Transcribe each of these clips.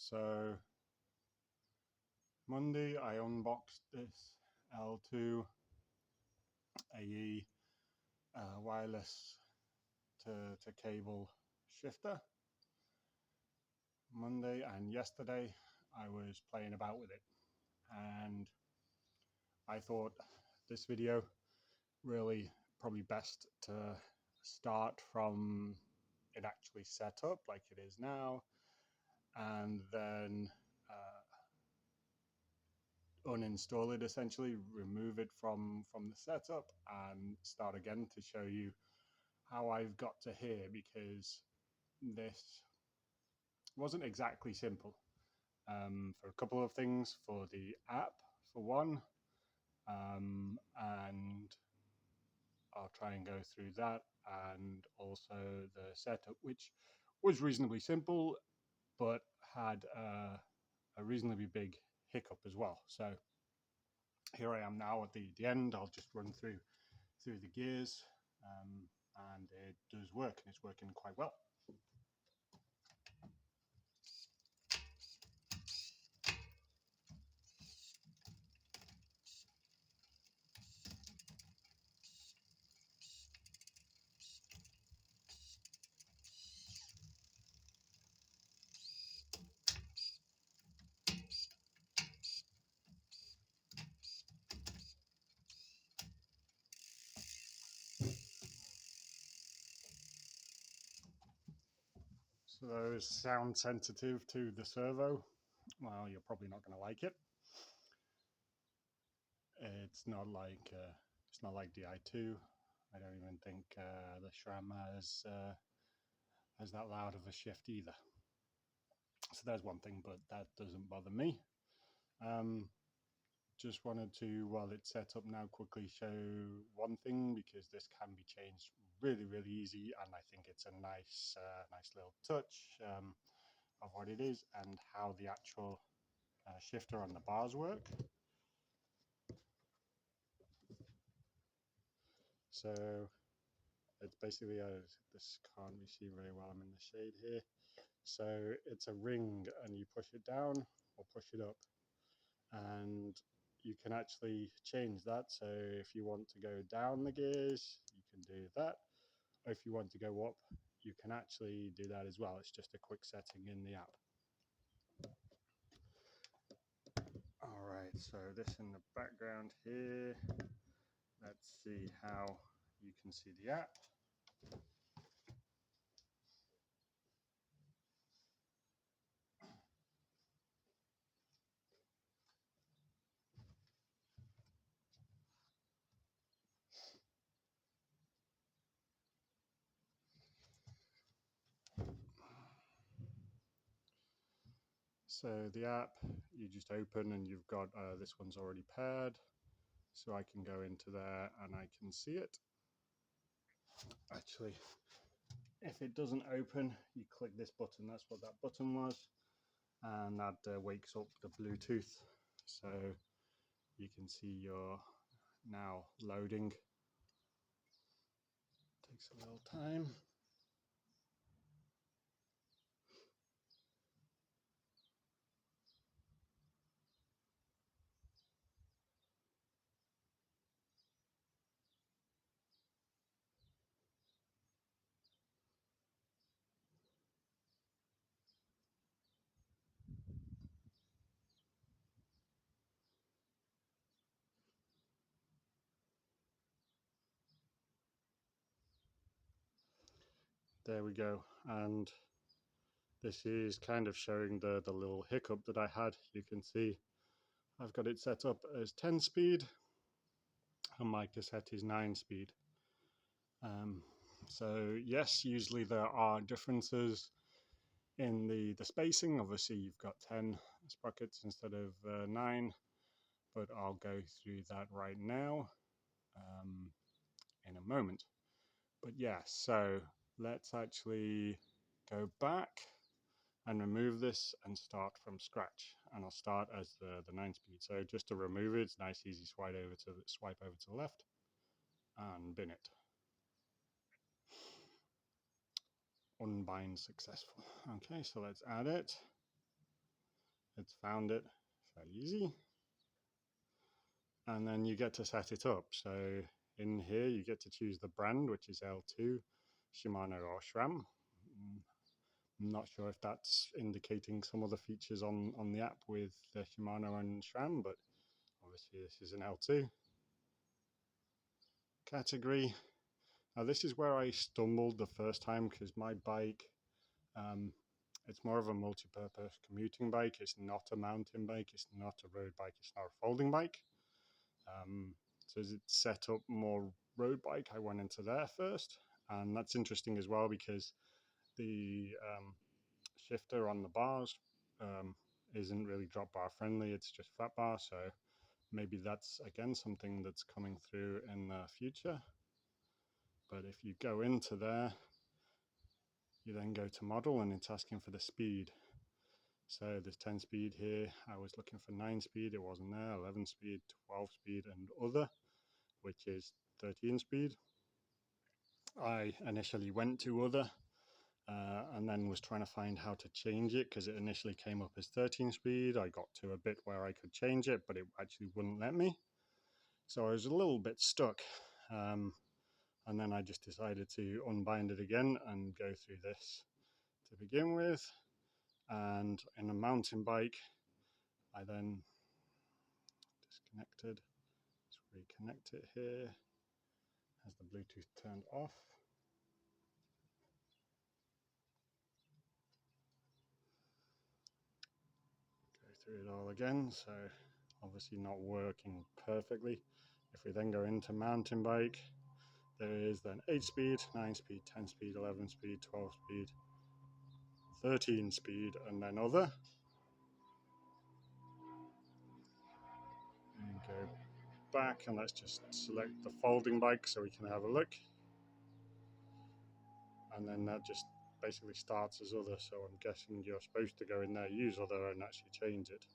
So Monday I unboxed this L-Twoo Ae wireless to cable shifter. Monday and yesterday I was playing about with it, and I thought this video really probably best to start from it actually set up like it is now, and then uninstall it, essentially remove it from the setup and start again to show you how I've got to here, because this wasn't exactly simple for a couple of things. For the app for one, and I'll try and go through that, and also the setup, which was reasonably simple but had a reasonably big hiccup as well. So here I am now at the end. I'll just run through the gears, and it does work, and it's working quite well. So those sound sensitive to the servo. Well, you're probably not going to like it. It's not like the i2. I don't even think the SRAM has that loud of a shift either. So there's one thing, but that doesn't bother me. Just wanted to, while it's set up now, quickly show one thing, because this can be changed really easy, and I think it's a nice little touch of what it is and how the actual shifter on the bars work. So it's basically this can't be seen very well, I'm in the shade here. So it's a ring, and you push it down or push it up, and you can actually change that. So if you want to go down the gears, you can do that. Or if you want to go up, you can actually do that as well. It's just a quick setting in the app. All right, so this in the background here. Let's see how you can see the app. So the app, you just open, and you've got this one's already paired, so I can go into there and I can see it. Actually, if it doesn't open, you click this button. That's what that button was, and that wakes up the Bluetooth, so you can see you're now loading. Takes a little time. There we go, and this is kind of showing the little hiccup that I had. You can see I've got it set up as 10 speed, and my cassette is 9 speed. So yes, usually there are differences in the spacing. Obviously you've got 10 sprockets instead of 9, but I'll go through that right now in a moment. But yeah, so let's actually go back and remove this and start from scratch, and I'll start as the 9 speed. So just to remove it, it's nice easy swipe over to the left and bin it. Unbind successful. Okay, so let's add it. it's found it fairly easy. And then you get to set it up. So in here you get to choose the brand, which is L-Twoo, Shimano or SRAM. I'm not sure if that's indicating some other features on the app with the Shimano and SRAM, but obviously this is an L-Twoo. Category. Now this is where I stumbled the first time, because my bike, it's more of a multi-purpose commuting bike. It's not a mountain bike, it's not a road bike, it's not a folding bike. So as it's set up more road bike, I went into there first. And that's interesting as well, because the shifter on the bars isn't really drop bar friendly, it's just flat bar. So maybe that's again something that's coming through in the future. But if you go into there, you then go to model and it's asking for the speed. So there's 10 speed here. I was looking for 9 speed, it wasn't there. 11 speed, 12 speed, and other, which is 13 speed. I initially went to other and then was trying to find how to change it, because it initially came up as 13 speed. I got to a bit where I could change it, but it actually wouldn't let me. So I was a little bit stuck. And then I just decided to unbind it again and go through this to begin with. And in a mountain bike, I then disconnected. Let's reconnect it here. Has the Bluetooth turned off. Go through it all again. So obviously not working perfectly. If we then go into mountain bike, there is then 8 speed, 9 speed, 10 speed, 11 speed, 12 speed, 13 speed, and then other. And go back, and let's just select the folding bike so we can have a look. And then that just basically starts as other. So I'm guessing you're supposed to go in there, use other, and actually change it.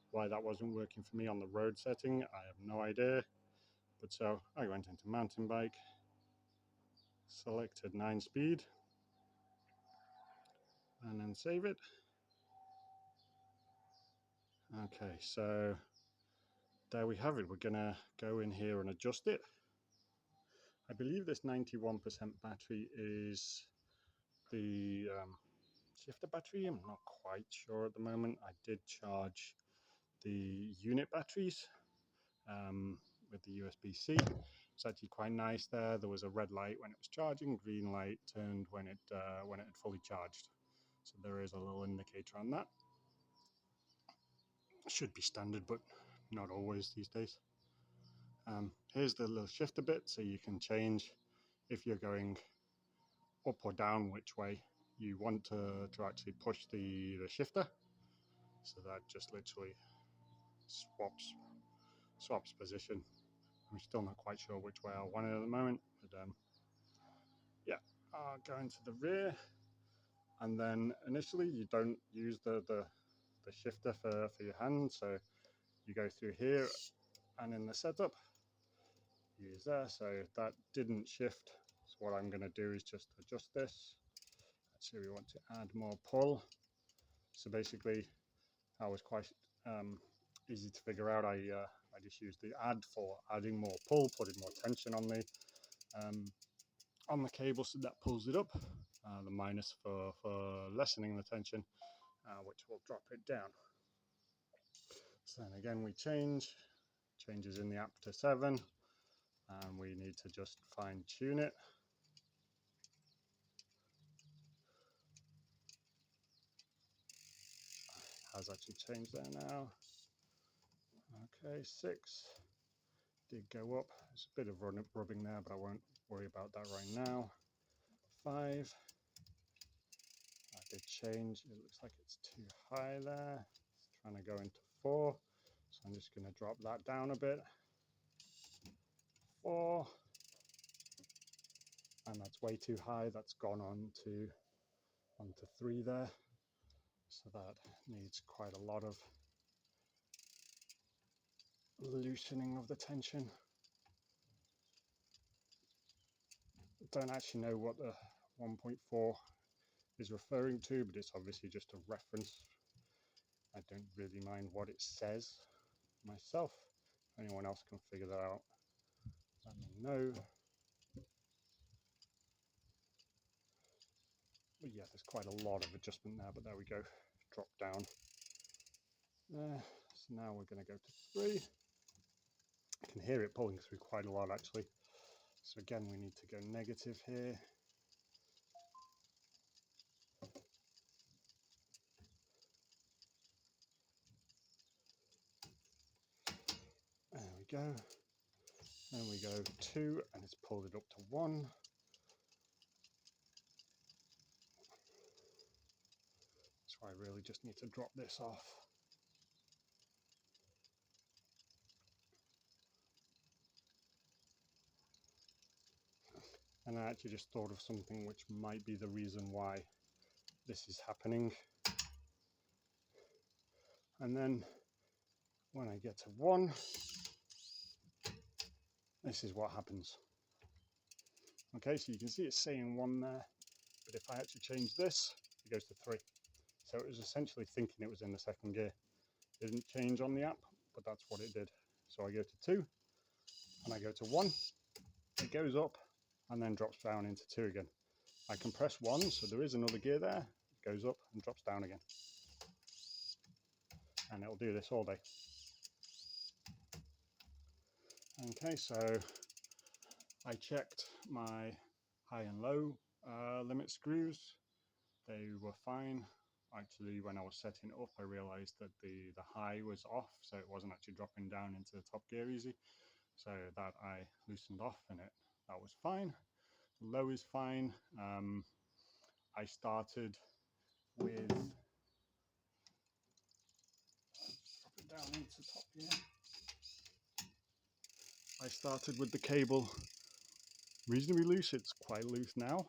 Why that wasn't working for me on the road setting, I have no idea. But so I went into mountain bike, selected 9 speed, and then save it. Okay, so there we have it. We're gonna go in here and adjust it. I believe this 91% battery is the shifter battery. I'm not quite sure at the moment. I did charge the unit batteries with the USB-C. It's actually quite nice there. There was a red light when it was charging, green light turned when it had fully charged. So there is a little indicator on that. Should be standard, but not always these days. Here's the little shifter bit, so you can change if you're going up or down which way you want to actually push the shifter. So that just literally swaps position. I'm still not quite sure which way I want it at the moment, but yeah, I'll go into the rear, and then initially you don't use the shifter for your hand, so you go through here and in the setup use there. So that didn't shift, so what I'm going to do is just adjust this. Actually, we want to add more pull. So basically that was quite easy to figure out. I just used the add for adding more pull, putting more tension on the cable, so that pulls it up. The minus for lessening the tension, which will drop it down. So then again we changes in the app to 7, and we need to just fine tune it. Has actually changed there now. Okay, 6 did go up. There's a bit of rubbing there, but I won't worry about that right now. 5, that did change. It looks like it's too high there. It's trying to go into 4, so I'm just going to drop that down a bit. 4, and that's way too high. That's gone onto 3 there, so that needs quite a lot of loosening of the tension. Don't actually know what the 1.4 is referring to, but it's obviously just a reference I don't really mind what it says myself. If anyone else can figure that out, let me know. But yeah, there's quite a lot of adjustment there, but there we go. Drop down there. So now we're going to go to 3. I can hear it pulling through quite a lot actually. So again, we need to go negative here. There we go. Then we go 2 and it's pulled it up to 1. So I really just need to drop this off. And I actually just thought of something which might be the reason why this is happening. And then when I get to 1, this is what happens. Okay, so you can see it's saying 1 there, but if I actually change this, it goes to 3. So it was essentially thinking it was in the 2nd gear. It didn't change on the app, but that's what it did. So I go to 2, and I go to 1, it goes up, and then drops down into 2 again. I can press 1, so there is another gear there, it goes up and drops down again. And it'll do this all day. Okay, so I checked my high and low limit screws. They were fine. Actually, when I was setting it up, I realized that the high was off, so it wasn't actually dropping down into the top gear easy. So that I loosened off and that was fine. Low is fine. I started with, drop it down into top gear. I started with the cable reasonably loose. It's quite loose now.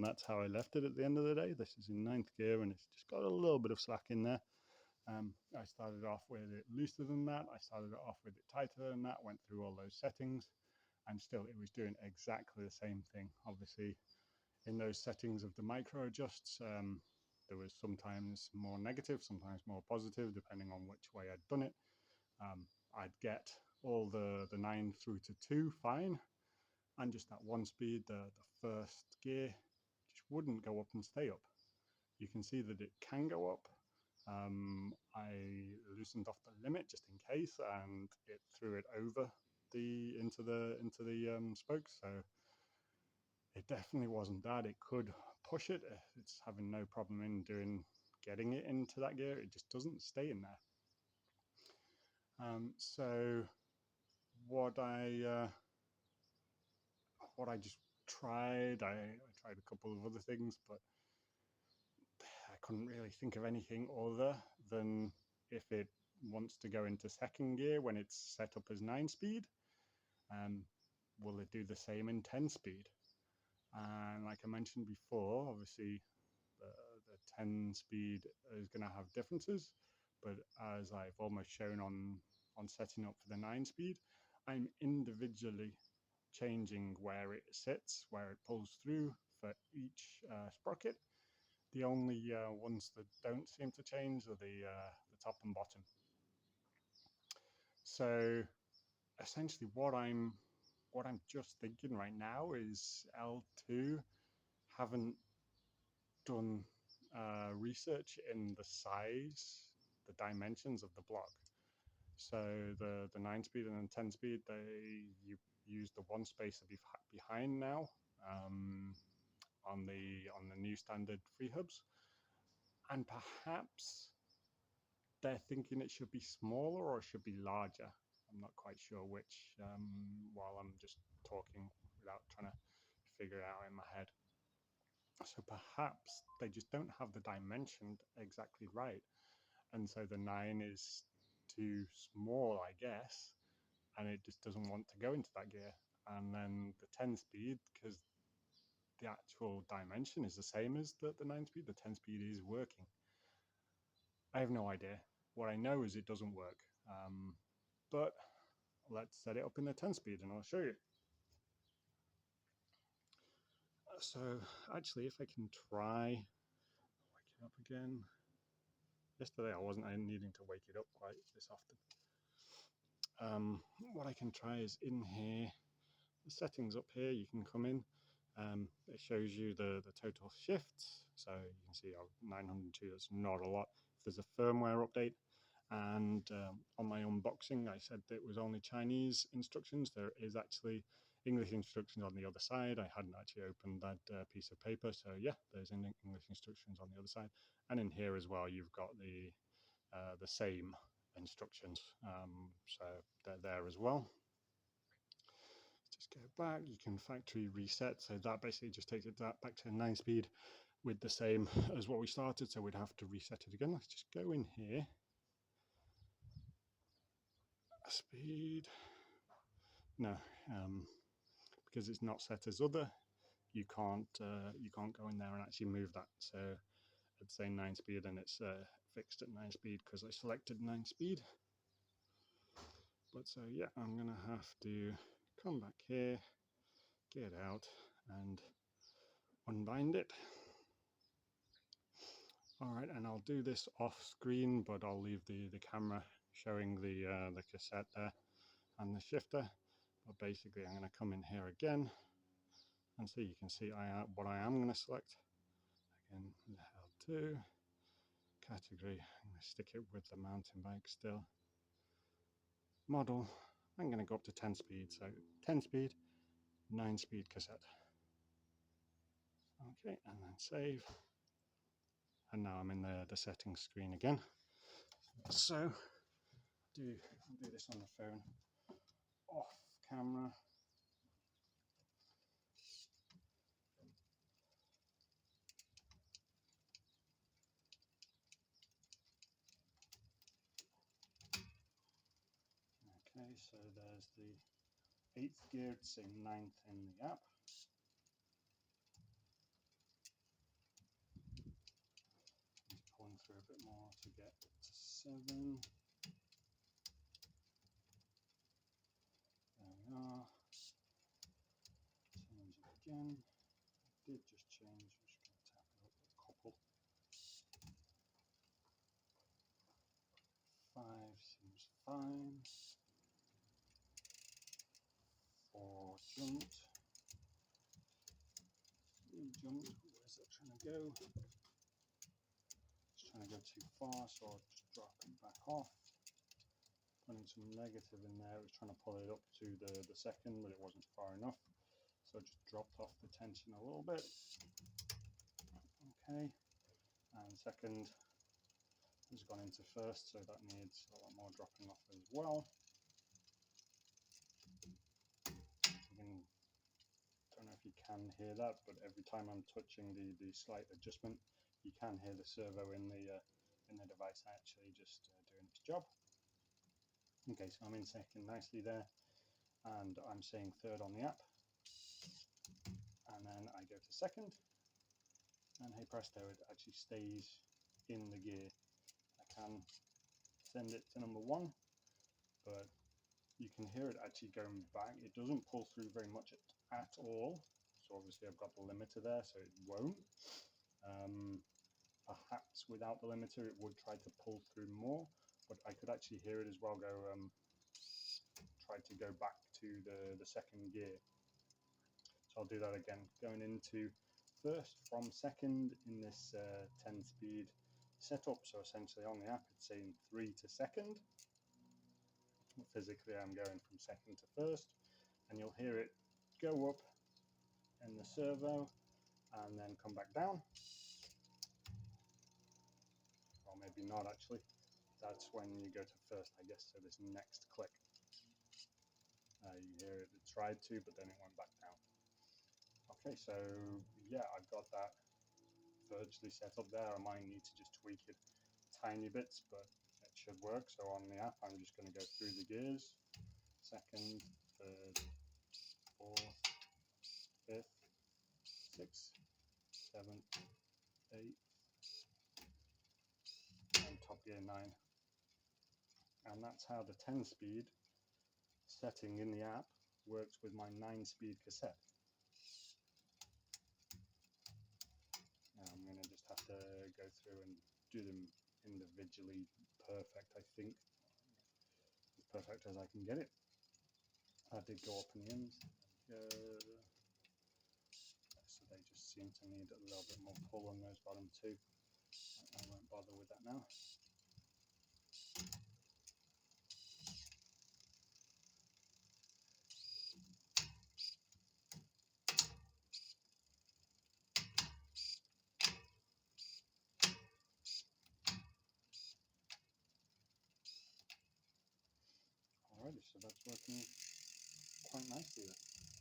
That's how I left it at the end of the day. This is in 9th gear and it's just got a little bit of slack in there. I started off with it looser than that. I started it off with it tighter than that, went through all those settings, and still it was doing exactly the same thing. Obviously, in those settings of the micro adjusts, there was sometimes more negative, sometimes more positive, depending on which way I'd done it. I'd get all the 9 through to 2 fine, and just that 1 speed, the first gear, just wouldn't go up and stay up. You can see that it can go up. I loosened off the limit just in case, and it threw it over into the spokes. So it definitely wasn't that. It could push it. It's having no problem in getting it into that gear. It just doesn't stay in there. So what I just tried, I tried a couple of other things, but I couldn't really think of anything other than if it wants to go into 2nd gear when it's set up as 9 speed, will it do the same in 10 speed? And like I mentioned before, obviously the 10 speed is going to have differences, but as I've almost shown on setting up for the 9 speed, I'm individually changing where it sits, where it pulls through for each sprocket. The only ones that don't seem to change are the top and bottom. So essentially what I'm just thinking right now is L-Twoo haven't done research in the size, the dimensions of the block. So the 9 speed and the 10 speed, you use the 1 spacer behind now on the new standard free hubs, and perhaps they're thinking it should be smaller or it should be larger. I'm not quite sure which, while I'm just talking without trying to figure it out in my head. So perhaps they just don't have the dimension exactly right. And so the 9 is too small, I guess, and it just doesn't want to go into that gear. And then the 10 speed, because the actual dimension is the same as the 9 speed, the 10 speed is working. I have no idea. What I know is it doesn't work. But let's set it up in the 10 speed and I'll show you. So actually, if I can try, wake it up again. yesterday I wasn't needing to wake it up quite this often. What I can try is in here, the settings up here, you can come in. It shows you the total shifts, so you can see 902, that's not a lot. If there's a firmware update, and on my unboxing I said that it was only Chinese instructions. There is actually English instructions on the other side. I hadn't actually opened that piece of paper, so yeah, there's English instructions on the other side. And in here as well, you've got the same instructions, so they're there as well. Just go back, you can factory reset, so that basically just takes it back to 9-speed with the same as what we started, so we'd have to reset it again. Let's just go in here, speed, no, because it's not set as other, you can't go in there and actually move that. So I'd say 9-speed, and it's fixed at 9-speed because I selected 9-speed. But so yeah, I'm gonna have to come back here, get out and unbind it. Alright, and I'll do this off screen, but I'll leave the camera showing the cassette there and the shifter. But basically I'm going to come in here again, and so you can see what I am going to select. Again, the L-Twoo category, I'm going to stick it with the mountain bike still. Model, I'm going to go up to 10 speed, so 10 speed, 9-speed cassette. Okay, and then save. And now I'm in the settings screen again. So I'll do this on the phone, off camera. Okay, so there's the 8th gear, it's saying 9th in the app. Just pulling through a bit more to get to 7. There we are. Change it again. I did just change, I'm just going to tap it up a couple. 5 seems fine. 4 jumped. 3 jumped. Where's that trying to go? It's trying to go too far, so I'll just drop it back off. Putting some negative in there, it was trying to pull it up to the second, but it wasn't far enough. So I just dropped off the tension a little bit. Okay, and second has gone into first, so that needs a lot more dropping off as well. Don't know if you can hear that, but every time I'm touching the slight adjustment, you can hear the servo in the device actually just doing its job. Okay, so I'm in second nicely there, and I'm saying third on the app, and then I go to second, and hey presto, it actually stays in the gear. I can send it to number 1, but you can hear it actually going back. It doesn't pull through very much at all, so obviously I've got the limiter there, so it won't. Perhaps without the limiter it would try to pull through more, but I could actually hear it as well go try to go back to the second gear. So I'll do that again, going into first from second in this 10-speed setup. So essentially on the app it's saying 3 to second. Physically I'm going from second to first, and you'll hear it go up in the servo and then come back down, or maybe not actually. That's when you go to first, I guess. So this next click, you hear it tried to, but then it went back down. Okay, so yeah, I've got that virtually set up there. I might need to just tweak it tiny bits, but it should work. So on the app I'm just going to go through the gears: second, third, fourth, fifth, sixth, seventh, eighth, and top gear 9. And that's how the 10-speed setting in the app works with my 9-speed cassette. Now I'm going to just have to go through and do them individually perfect. I think as perfect as I can get it. I did go up in the end, so they just seem to need a little bit more pull on those bottom two. I won't bother with that now. Alrighty, so that's working quite nicely there.